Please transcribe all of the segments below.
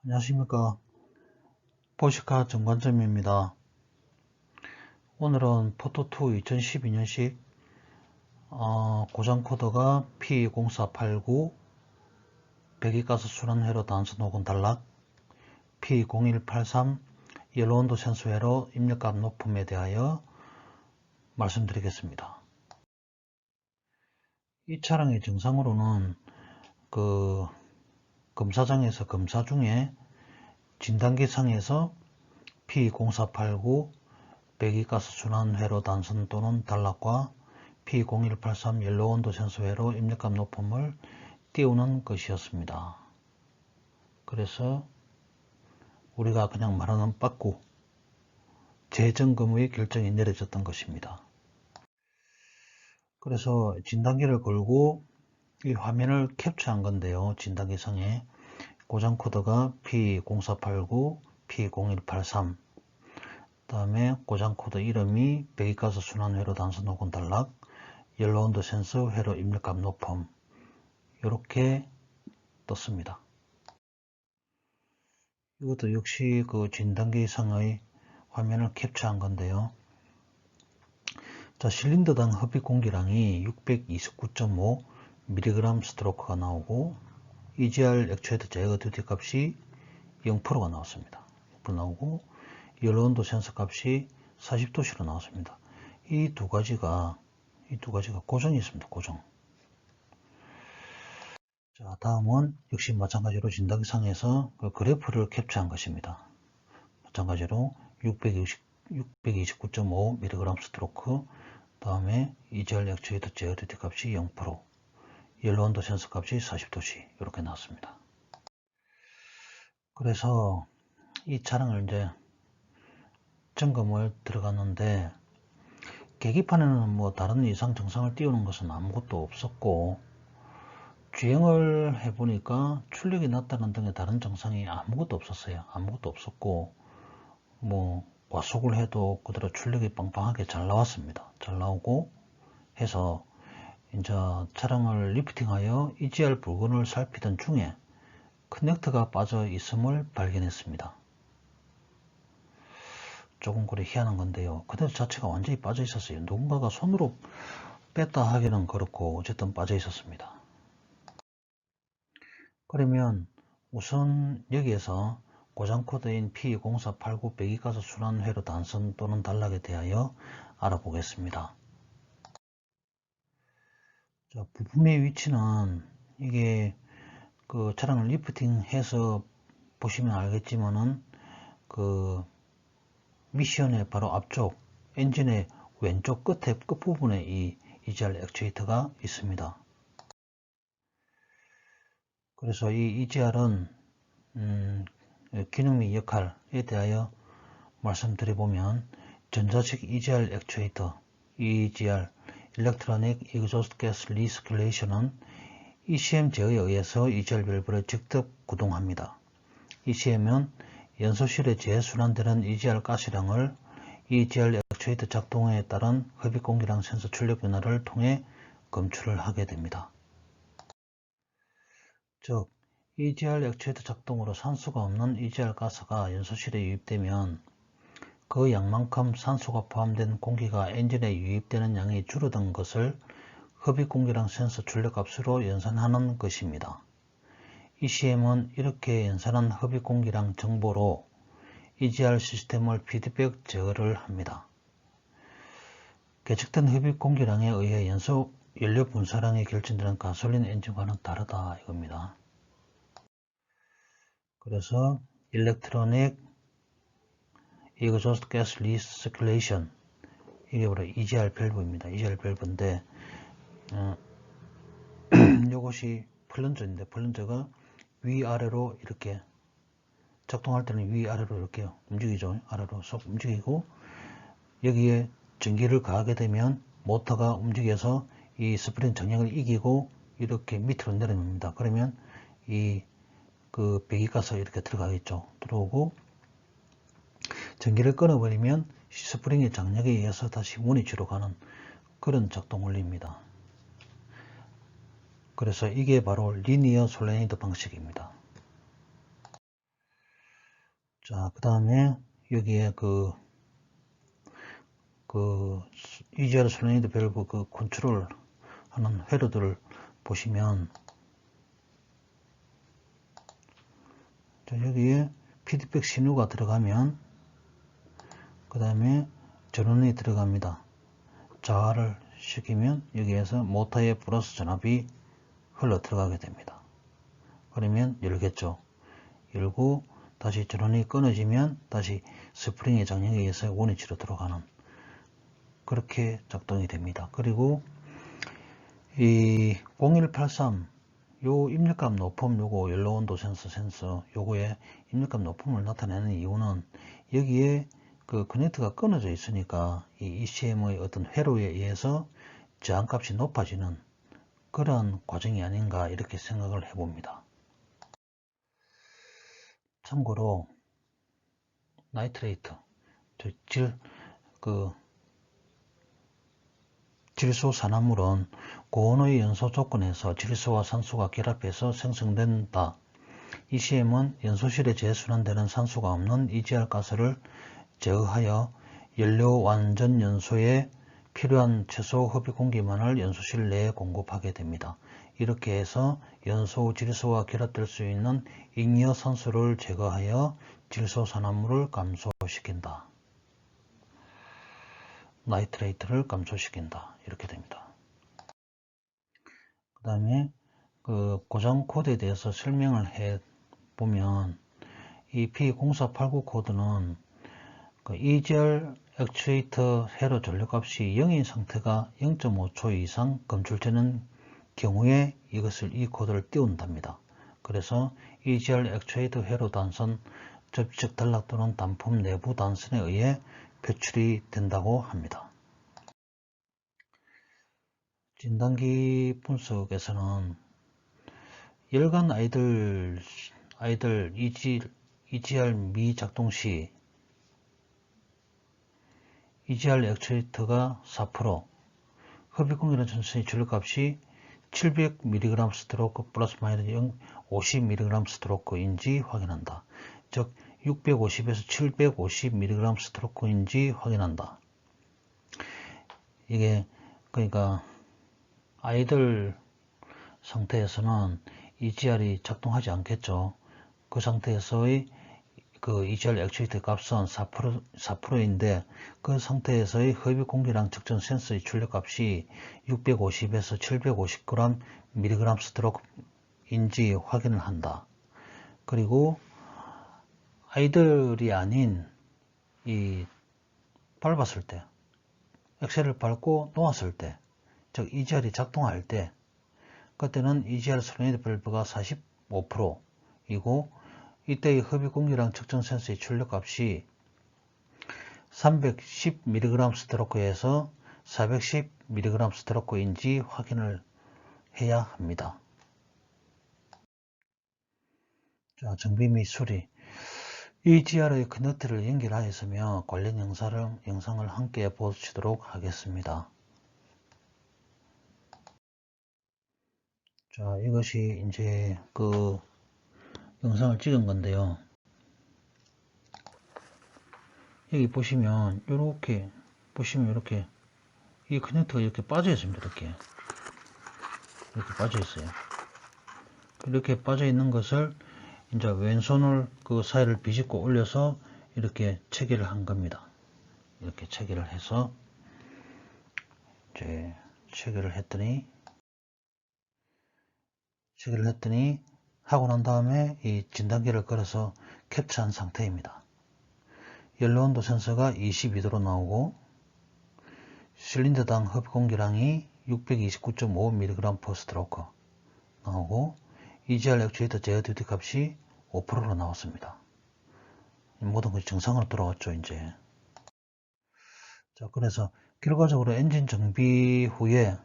안녕하십니까. 포시카 정관점입니다. 오늘은 포토2 2012년식 고장 코드가 P0489 배기가스 순환 회로 단순 혹은 단락, P0183 연료온도 센서 회로 입력값 높음에 대하여 말씀드리겠습니다. 이 차량의 증상으로는 검사장에서 검사 중에 진단기상에서 P0489 배기가스 순환 회로 단순 또는 단락과 P0183 연료온도 센서 회로 입력값 높음을 띄우는 것이었습니다. 그래서 우리가 그냥 말하는 빠꾸 재점검의 결정이 내려졌던 것입니다. 그래서 진단기를 걸고 이 화면을 캡처한 건데요. 진단기상에 고장 코드가 P0489, P0183 그 다음에 고장 코드 이름이 배기가스 순환 회로 단순 혹은 단락, 연료온도 센서 회로 입력값 높음 이렇게 떴습니다. 이것도 역시 그 진단기 이상의 화면을 캡처한 건데요. 자, 실린더당 흡입 공기량이 629.5 mg 스트로크가 나오고 EGR 액추에이터 제어 듀티 값이 0%가 나왔습니다. 0% 나오고 연료온도 센서 값이 40도씨로 나왔습니다. 이 두 가지가 고정이 있습니다. 고정. 자, 다음은 역시 마찬가지로 진단기상에서 그 그래프를 캡처한 것입니다. 마찬가지로 629.5mg 스트로크, 다음에 EGR 액추에이터 제어 듀티 값이 0%, 연료온도 센서 값이 40도씨 이렇게 나왔습니다. 그래서 이 차량을 이제 점검을 들어갔는데 계기판에는 뭐 다른 이상 증상을 띄우는 것은 아무것도 없었고 주행을 해보니까 출력이 낮다는 등의 다른 증상이 아무것도 없었어요. 아무것도 없었고 뭐 과속을 해도 그대로 출력이 빵빵하게 잘 나왔습니다. 잘 나오고 해서 이제 차량을 리프팅하여 EGR 부근을 살피던 중에 커넥터가 빠져 있음을 발견했습니다. 조금 그래 희한한 건데요. 커넥터 자체가 완전히 빠져 있었어요. 누군가가 손으로 뺐다 하기는 그렇고 어쨌든 빠져 있었습니다. 그러면 우선 여기에서 고장 코드인 P0489 배기가스 순환 회로 단선 또는 단락에 대하여 알아보겠습니다. 자, 부품의 위치는 이게 그 차량을 리프팅해서 보시면 알겠지만은 그 미션의 바로 앞쪽 엔진의 왼쪽 끝부분에 이 EGR 액추에이터가 있습니다. 그래서 이 EGR은 기능 및 역할에 대하여 말씀드려보면 전자식 EGR 액추에이터 EGR Electronic Exhaust Gas Recirculation은 ECM 제어에 의해서 EGR 밸브를 직접 구동합니다. ECM은 연소실에 재순환되는 EGR 가스량을 EGR 액추에이터 작동에 따른 흡입 공기량 센서 출력 변화를 통해 검출을 하게 됩니다. 즉, EGR 액추에이터 작동으로 산소가 없는 EGR 가스가 연소실에 유입되면 그 양만큼 산소가 포함된 공기가 엔진에 유입되는 양이 줄어든 것을 흡입 공기량 센서 출력값으로 연산하는 것입니다. ECM은 이렇게 연산한 흡입 공기량 정보로 EGR 시스템을 피드백 제어를 합니다. 계측된 흡입 공기량에 의해 연료 분사량이 결정되는 가솔린 엔진과는 다르다 이겁니다. 그래서 Electronic Exhaust Gas Recirculation 이게 바로 EGR 밸브입니다. EGR 밸브인데 이것이 플런저인데 플런저가 위아래로 이렇게 작동할 때는 위아래로 이렇게 움직이죠. 아래로 쏙 움직이고 여기에 전기를 가하게 되면 모터가 움직여서 이 스프링 정력을 이기고 이렇게 밑으로 내려옵니다. 그러면 이 그 배기가스가 이렇게 들어가겠죠. 들어오고 전기를 끊어버리면 스프링의 장력에 의해서 다시 원위치로 가는 그런 작동 원리입니다. 그래서 이게 바로 리니어 솔레니드 방식입니다. 자, 그 다음에 여기에 EGR 솔레니드 밸브 컨트롤 하는 회로들을 보시면, 자, 여기에 피드백 신호가 들어가면, 그 다음에 전원이 들어갑니다. 자화를 시키면 여기에서 모터에 플러스 전압이 흘러 들어가게 됩니다. 그러면 열겠죠. 열고 다시 전원이 끊어지면 다시 스프링의 장력에 의해서 원위치로 들어가는, 그렇게 작동이 됩니다. 그리고 이 0183 요 입력값 높음, 요거 연료 온도 센서 요거에 입력값 높음을 나타내는 이유는 여기에 그 커넥터가 끊어져 있으니까 이 ECM의 어떤 회로에 의해서 저항값이 높아지는 그런 과정이 아닌가 이렇게 생각을 해봅니다. 참고로 나이트레이트, 질소 산화물은 고온의 연소 조건에서 질소와 산소가 결합해서 생성된다. ECM은 연소실에 재순환되는 산소가 없는 EGR 가스를 제어하여 연료 완전 연소에 필요한 최소 흡입 공기만을 연소실 내에 공급하게 됩니다. 이렇게 해서 연소 질소와 결합될 수 있는 잉여 산소를 제거하여 질소 산화물을 감소시킨다. 나이트레이트를 감소시킨다. 이렇게 됩니다. 그 다음에 그 고장 코드에 대해서 설명을 해 보면 이 P0489 코드는 그 EGR 액추에이터 회로 전류값이 0인 상태가 0.5초 이상 검출되는 경우에 이 코드를 띄운답니다. 그래서 EGR 액추에이터 회로 단선 접촉 단락 또는 단품 내부 단선에 의해 표출이 된다고 합니다. 진단기 분석에서는 열간 아이들 EGR 미작동 시 EGR 액추에이터가 4%, 흡입공기는 전선의 전류값이 700mg 스트로크 플러스 마이너스 50mg 스트로크인지 확인한다. 즉 650에서 750mg 스트로크인지 확인한다. 이게 그러니까 아이들 상태에서는 EGR이 작동하지 않겠죠. 그 상태에서의 그 EGR 액추에이터 값은 4%인데 그 상태에서의 흡입 공기량 측정 센서의 출력값이 650에서 750g mg 스트로크인지 확인을 한다. 그리고 아이들이 아닌 이 밟았을 때, 엑셀을 밟고 놓았을 때, 즉 EGR이 작동할 때, 그때는 EGR 솔레니드 밸브가 45%이고 이때의 흡입 공기량 측정 센서의 출력값이 310mg 스트로크에서 410mg 스트로크인지 확인을 해야 합니다. 자, 정비 및 수리. EGR의 커넥터를 연결하였으며 관련 영상을 함께 보시도록 하겠습니다. 자, 이것이 이제 그 영상을 찍은 건데요. 여기 보시면 이렇게 이 커넥터가 이렇게 빠져 있습니다. 이렇게 빠져 있어요. 이렇게 빠져 있는 것을 이제 왼손을 그 사이를 비집고 올려서 이렇게 체결을 한 겁니다. 이렇게 체결을 해서 이제 체결을 했더니 하고 난 다음에 이 진단기를 걸어서 캡처한 상태입니다. 연료온도 센서가 22도로 나오고 실린더당 흡입 공기량이 629.5mg/스트로크 나오고 EGR 액추에이터 제어 듀티 값이 5%로 나왔습니다. 모든 것이 정상으로 돌아왔죠. 이제 자, 그래서 결과적으로 엔진 정비 후에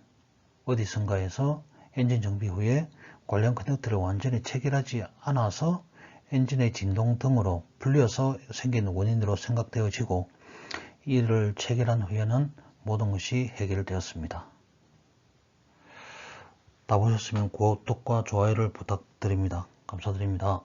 어디선가에서 엔진 정비 후에 관련 커넥터를 완전히 체결하지 않아서 엔진의 진동 등으로 풀려서 생긴 원인으로 생각되어지고 이를 체결한 후에는 모든 것이 해결되었습니다. 다 보셨으면 구독과 좋아요를 부탁드립니다. 감사드립니다.